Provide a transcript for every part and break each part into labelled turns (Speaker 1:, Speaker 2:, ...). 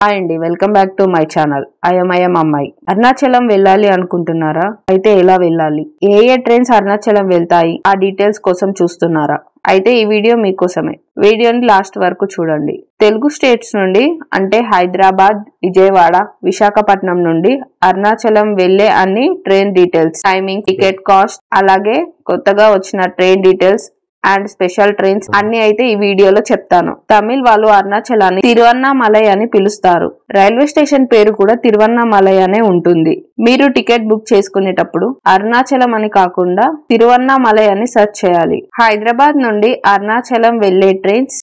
Speaker 1: అండి welcome back to my channel IIM అమ్మాయి. అరుణాచలం వెళ్ళాలి అనుకుంటున్నారా? అయితే ఎలా వెళ్ళాలి, ఏ ట్రైన్స్ అరుణాచలం వెళ్తాయి, ఆ డీటెయిల్స్ కోసం చూస్తున్నారా? అయితే ఈ వీడియో మీకోసమే. వీడియోని లాస్ట్ వరకు చూడండి. తెలుగు స్టేట్స్ నుండి అంటే హైదరాబాద్, విజయవాడ, విశాఖపట్నం నుండి అరుణాచలం వెళ్లే అన్ని train details, timing, ticket cost, అలాగే కొత్తగా వచ్చిన train details and special trains అన్ని అయితే ఈ వీడియోలో చెప్తాను. తమిళ్ వాళ్ళు అరుణాచలాన్ని తిరువన్నామలై అని పిలుస్తారు. రైల్వే స్టేషన్ పేరు కూడా తిరువన్నామలై అనే ఉంటుంది. మీరు టికెట్ బుక్ చేసుకునేటప్పుడు అరుణాచలం అని కాకుండా తిరువన్నామలై అని సెర్చ్ చేయాలి. హైదరాబాద్ నుండి అరుణాచలం వెళ్లే ట్రైన్స్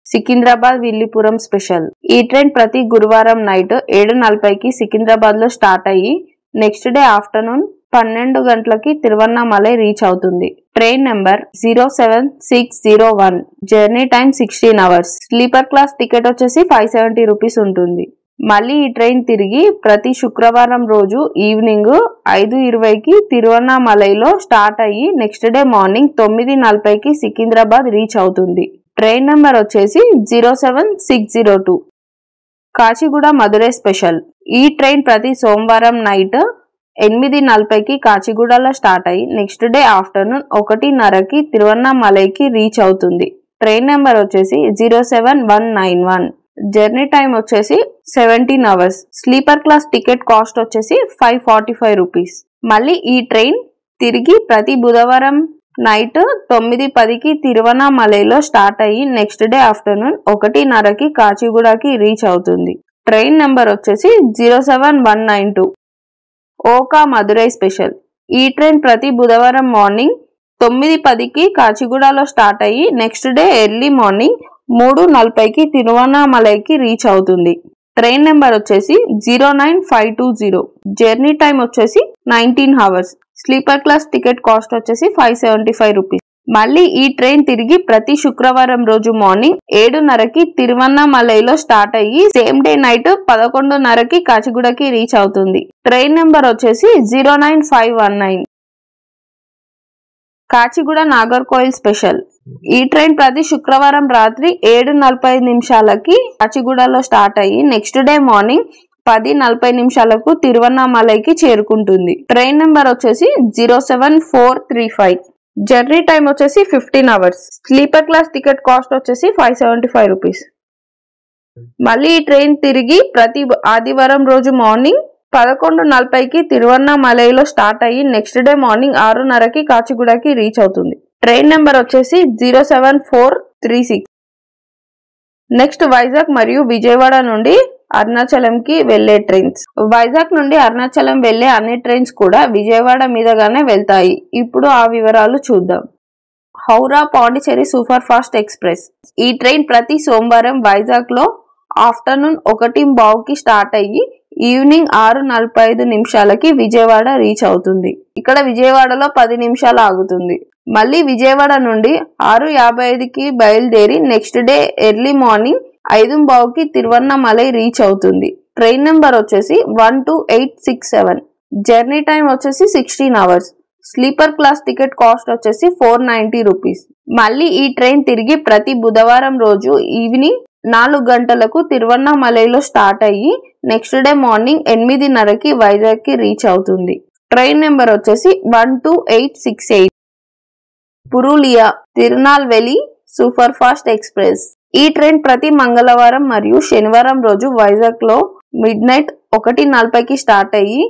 Speaker 1: సికింద్రాబాద్ విల్లిపురం స్పెషల్. ఈ ట్రైన్ ప్రతి గురువారం నైట్ 7:40కి సికింద్రాబాద్ లో స్టార్ట్ అయ్యి నెక్స్ట్ డే ఆఫ్టర్నూన్ 12 గంటలకి తిరువన్నామలై రీచ్ అవుతుంది. Train number 07601. Journey time 16 hours. Sleeper class ticket వచ్చేసి 570 రూపీస్ ఉంటుంది. మళ్ళీ ఈ ట్రైన్ తిరిగి ప్రతి శుక్రవారం రోజు ఈవినింగ్ 5:20కి తిరువన్నామలైలో స్టార్ట్ అయ్యి నెక్స్ట్ డే మార్నింగ్ 9:40కి సికింద్రాబాద్ రీచ్ అవుతుంది. ట్రైన్ నెంబర్ వచ్చేసి 07602. కాచిగూడ మదురై స్పెషల్. ఈ ట్రైన్ ప్రతి సోమవారం నైట్ 8:40కి కాచిగూడలో స్టార్ట్ అయ్యి నెక్స్ట్ డే ఆఫ్టర్నూన్ 1:30కి తిరువన్నామలైకి రీచ్ అవుతుంది. ట్రైన్ నెంబర్ వచ్చేసి 07191. జర్నీ టైం వచ్చేసి 17 hours. Sleeper class ticket cost వచ్చేసి 545 రూపీస్. మళ్ళీ ఈ ట్రైన్ తిరిగి ప్రతి బుధవారం నైట్ 9:10కి తిరువన్నామలైలో స్టార్ట్ అయ్యి నెక్స్ట్ డే ఆఫ్టర్నూన్ 1:30కి కాచిగూడకి రీచ్ అవుతుంది. ట్రైన్ నెంబర్ వచ్చేసి 07192. ఓకా మదురై స్పెషల్. ఈ ట్రైన్ ప్రతి బుధవారం మార్నింగ్ 9:10కి కాచిగూడలో స్టార్ట్ అయ్యి నెక్స్ట్ డే ఎర్లీ మార్నింగ్ 3:40కి తిరువన్నామలైకి రీచ్ అవుతుంది. ట్రైన్ నెంబర్ వచ్చేసి 09520. జర్నీ టైం వచ్చేసి 19 hours. Sleeper class ticket cost వచ్చేసి 575 రూపీస్. మళ్ళీ ఈ ట్రైన్ తిరిగి ప్రతి శుక్రవారం రోజు మార్నింగ్ 7:30కి తిరువన్నామలైలో స్టార్ట్ అయ్యి సేమ్ డే నైట్ 11:30కి కాచిగూడకి రీచ్ అవుతుంది. ట్రైన్ నెంబర్ వచ్చేసి 09519. కాచిగూడ నాగర్కోయిల్ స్పెషల్. ఈ ట్రైన్ ప్రతి శుక్రవారం రాత్రి 7:45కి కాచిగూడలో స్టార్ట్ అయ్యి నెక్స్ట్ డే మార్నింగ్ 10:40కు తిరువన్నామలైకి చేరుకుంటుంది. ట్రైన్ నెంబర్ వచ్చేసి 07435. జర్నీ టైం వచ్చేసి 15 hours. Sleeper class ticket cost వచ్చేసి 575 రూపీస్. మళ్ళీ ఈ ట్రైన్ తిరిగి ప్రతి ఆదివారం రోజు మార్నింగ్ 11:40కి తిరువన్నామలైలో స్టార్ట్ అయ్యి నెక్స్ట్ డే మార్నింగ్ 6:30కి కాచిగూడకి రీచ్ అవుతుంది. ట్రైన్ నెంబర్ వచ్చేసి 07436. నెక్స్ట్ వైజాగ్ మరియు విజయవాడ నుండి అరుణాచలంకి వెళ్లే ట్రైన్స్. వైజాగ్ నుండి అరుణాచలం వెళ్లే అన్ని ట్రైన్స్ కూడా విజయవాడ మీదగానే వెళ్తాయి. ఇప్పుడు ఆ వివరాలు చూద్దాం. Howrah Pondicherry super fast express. ఈ ట్రైన్ ప్రతి సోమవారం వైజాగ్ లో ఆఫ్టర్నూన్ 1:15కి స్టార్ట్ అయ్యి ఈవినింగ్ 6:45కి విజయవాడ రీచ్ అవుతుంది. ఇక్కడ విజయవాడలో 10 నిమిషాలు ఆగుతుంది. మళ్ళీ విజయవాడ నుండి 6:55కి బయలుదేరి నెక్స్ట్ డే ఎర్లీ మార్నింగ్ 5:15కి తిరువన్నామలై రీచ్ అవుతుంది. ట్రైన్ నెంబర్ వచ్చేసి 12867. జర్నీ టైం వచ్చేసి 16 hours. Sleeper class ticket cost వచ్చేసి 490 రూపీస్. మళ్ళీ ఈ ట్రైన్ తిరిగి ప్రతి బుధవారం రోజు ఈవినింగ్ 4 గంటలకు తిరువన్నామలైలో స్టార్ట్ అయ్యి నెక్స్ట్ డే మార్నింగ్ 8:30కి వైజాగ్ కి రీచ్ అవుతుంది. ట్రైన్ నెంబర్ వచ్చేసి 12868. Purulia Tirunelveli super fast express. ఈ ట్రైన్ ప్రతి మంగళవారం మరియు శనివారం రోజు వైజాగ్ లో మిడ్నైట్ 1:40కి స్టార్ట్ అయ్యి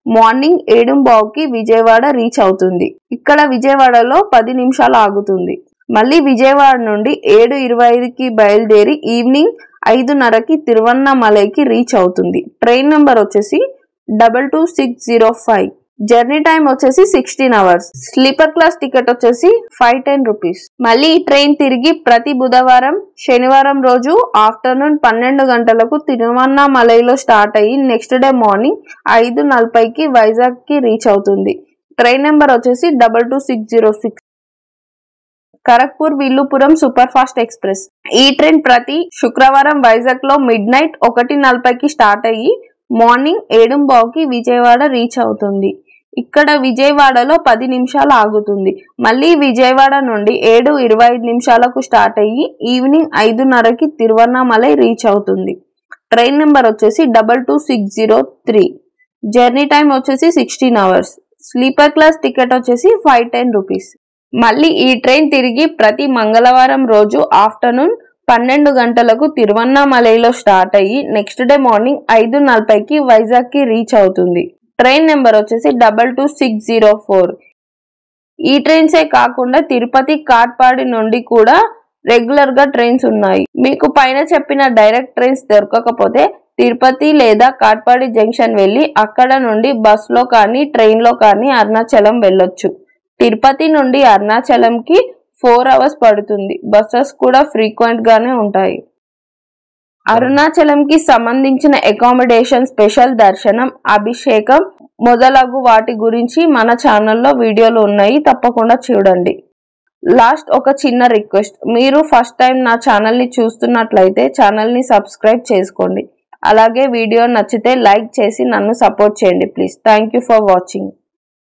Speaker 1: మార్నింగ్ 7:15కి విజయవాడ రీచ్ అవుతుంది. ఇక్కడ విజయవాడలో 10 నిమిషాలు ఆగుతుంది. మళ్ళీ విజయవాడ నుండి 7:25కి బయలుదేరి ఈవినింగ్ 5:30కి తిరువన్నామలైకి రీచ్ అవుతుంది. ట్రైన్ నెంబర్ వచ్చేసి 22605. జర్నీ టైం వచ్చేసి 16 hours. స్లీపర్ క్లాస్ టికెట్ వచ్చేసి 510 రూపీస్. మళ్ళీ ఈ ట్రైన్ తిరిగి ప్రతి బుధవారం శనివారం రోజు ఆఫ్టర్నూన్ 12 గంటలకు తిరువన్నామలైలో స్టార్ట్ అయ్యి నెక్స్ట్ డే మార్నింగ్ 5:40కి వైజాగ్ కి రీచ్ అవుతుంది. ట్రైన్ నెంబర్ వచ్చేసి 22606. Kharagpur Villupuram super fast express. ఈ ట్రైన్ ప్రతి శుక్రవారం వైజాగ్ లో మిడ్నైట్ 1:40కి స్టార్ట్ అయ్యి మార్నింగ్ 7:15కి విజయవాడ రీచ్ అవుతుంది. ఇక్కడ విజయవాడలో 10 నిమిషాలు ఆగుతుంది. మళ్ళీ విజయవాడ నుండి 7:25కు స్టార్ట్ అయ్యి ఈవినింగ్ 5:30కి తిరువన్నామలై రీచ్ అవుతుంది. ట్రైన్ నెంబర్ వచ్చేసి 22603. జర్నీ టైం వచ్చేసి 16 hours. స్లీపర్ క్లాస్ టికెట్ వచ్చేసి 510 రూపీస్. మళ్ళీ ఈ ట్రైన్ తిరిగి ప్రతి మంగళవారం రోజు ఆఫ్టర్నూన్ 12 గంటలకు తిరువన్నామలైలో స్టార్ట్ అయ్యి నెక్స్ట్ డే మార్నింగ్ 5:40కి వైజాగ్కి రీచ్ అవుతుంది. ట్రైన్ నెంబర్ వచ్చేసి 22604. ఈ ట్రైన్సే కాకుండా తిరుపతి కాట్పాడి నుండి కూడా రెగ్యులర్ గా ట్రైన్స్ ఉన్నాయి. మీకు పైన చెప్పిన డైరెక్ట్ ట్రైన్స్ దొరకకపోతే తిరుపతి లేదా కాట్పాడి జంక్షన్ వెళ్ళి అక్కడ నుండి బస్లో కానీ ట్రైన్లో కానీ అరుణాచలం వెళ్ళొచ్చు. తిరుపతి నుండి అరుణాచలంకి 4 hours పడుతుంది. బస్సెస్ కూడా ఫ్రీక్వెంట్ గానే ఉంటాయి. అరుణాచలంకి సంబంధించిన అకామిడేషన్, స్పెషల్ దర్శనం, అభిషేకం మొదలగు వాటి గురించి మన ఛానల్లో వీడియోలు ఉన్నాయి, తప్పకుండా చూడండి. లాస్ట్ ఒక చిన్న రిక్వెస్ట్, మీరు ఫస్ట్ టైం నా ఛానల్ని చూస్తున్నట్లయితే ఛానల్ని సబ్స్క్రైబ్ చేసుకోండి. అలాగే వీడియో నచ్చితే లైక్ చేసి నన్ను సపోర్ట్ చేయండి please. Thank you for watching.